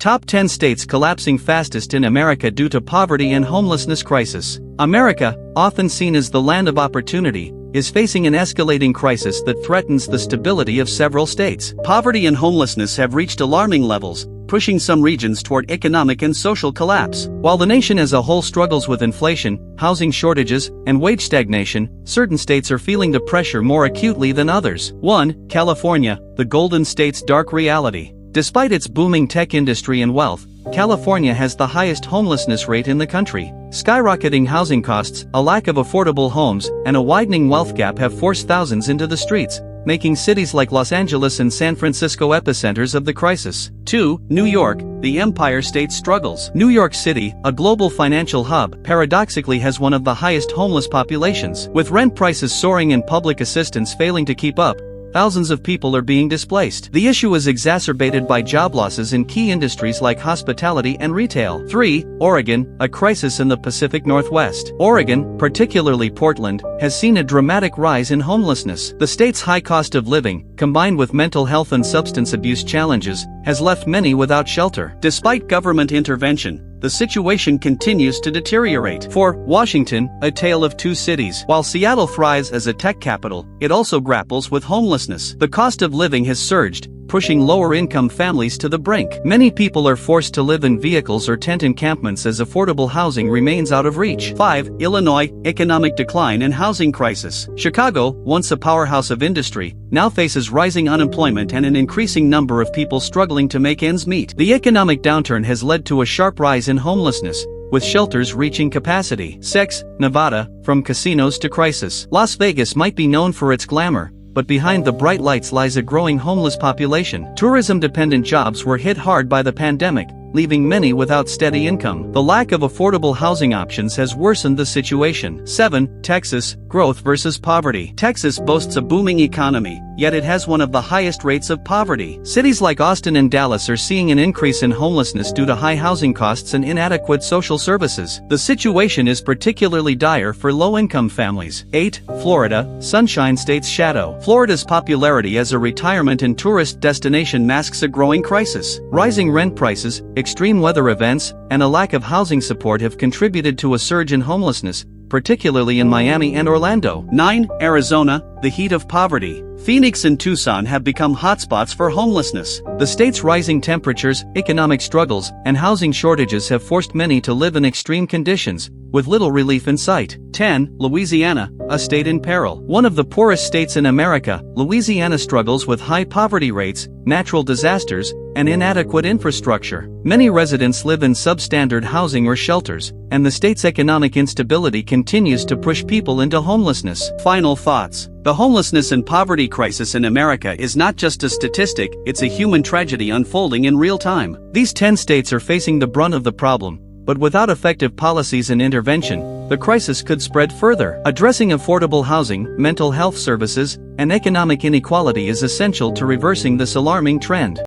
Top 10 states collapsing fastest in America due to poverty and homelessness crisis. America, often seen as the land of opportunity, is facing an escalating crisis that threatens the stability of several states. Poverty and homelessness have reached alarming levels, pushing some regions toward economic and social collapse. While the nation as a whole struggles with inflation, housing shortages, and wage stagnation, certain states are feeling the pressure more acutely than others. 1. California, the Golden State's dark reality. Despite its booming tech industry and wealth, California has the highest homelessness rate in the country. Skyrocketing housing costs, a lack of affordable homes, and a widening wealth gap have forced thousands into the streets, making cities like Los Angeles and San Francisco epicenters of the crisis. 2. New York, the Empire State struggles. New York City, a global financial hub, paradoxically has one of the highest homeless populations. With rent prices soaring and public assistance failing to keep up, thousands of people are being displaced. The issue is exacerbated by job losses in key industries like hospitality and retail. 3. Oregon, a crisis in the Pacific Northwest. Oregon, particularly Portland, has seen a dramatic rise in homelessness. The state's high cost of living, combined with mental health and substance abuse challenges, has left many without shelter. Despite government intervention, the situation continues to deteriorate. 4. Washington, a tale of two cities. While Seattle thrives as a tech capital, it also grapples with homelessness. The cost of living has surged, pushing lower-income families to the brink. Many people are forced to live in vehicles or tent encampments as affordable housing remains out of reach. 5. Illinois, economic decline and housing crisis. Chicago, once a powerhouse of industry, now faces rising unemployment and an increasing number of people struggling to make ends meet. The economic downturn has led to a sharp rise in homelessness, with shelters reaching capacity. 6. Nevada, from casinos to crisis. Las Vegas might be known for its glamour, but behind the bright lights lies a growing homeless population. Tourism-dependent jobs were hit hard by the pandemic, leaving many without steady income. The lack of affordable housing options has worsened the situation. 7. Texas, growth versus poverty. Texas boasts a booming economy, yet it has one of the highest rates of poverty. Cities like Austin and Dallas are seeing an increase in homelessness due to high housing costs and inadequate social services. The situation is particularly dire for low-income families. 8. Florida, Sunshine State's shadow. Florida's popularity as a retirement and tourist destination masks a growing crisis. Rising rent prices, extreme weather events, and a lack of housing support have contributed to a surge in homelessness, particularly in Miami and Orlando. 9. Arizona, the heat of poverty. Phoenix and Tucson have become hotspots for homelessness. The state's rising temperatures, economic struggles, and housing shortages have forced many to live in extreme conditions, with little relief in sight. 10. Louisiana, a state in peril. One of the poorest states in America, Louisiana struggles with high poverty rates, natural disasters, and inadequate infrastructure. Many residents live in substandard housing or shelters, and the state's economic instability continues to push people into homelessness. Final thoughts. The homelessness and poverty crisis in America is not just a statistic, it's a human tragedy unfolding in real time. These 10 states are facing the brunt of the problem, but without effective policies and intervention, the crisis could spread further. Addressing affordable housing, mental health services, and economic inequality is essential to reversing this alarming trend.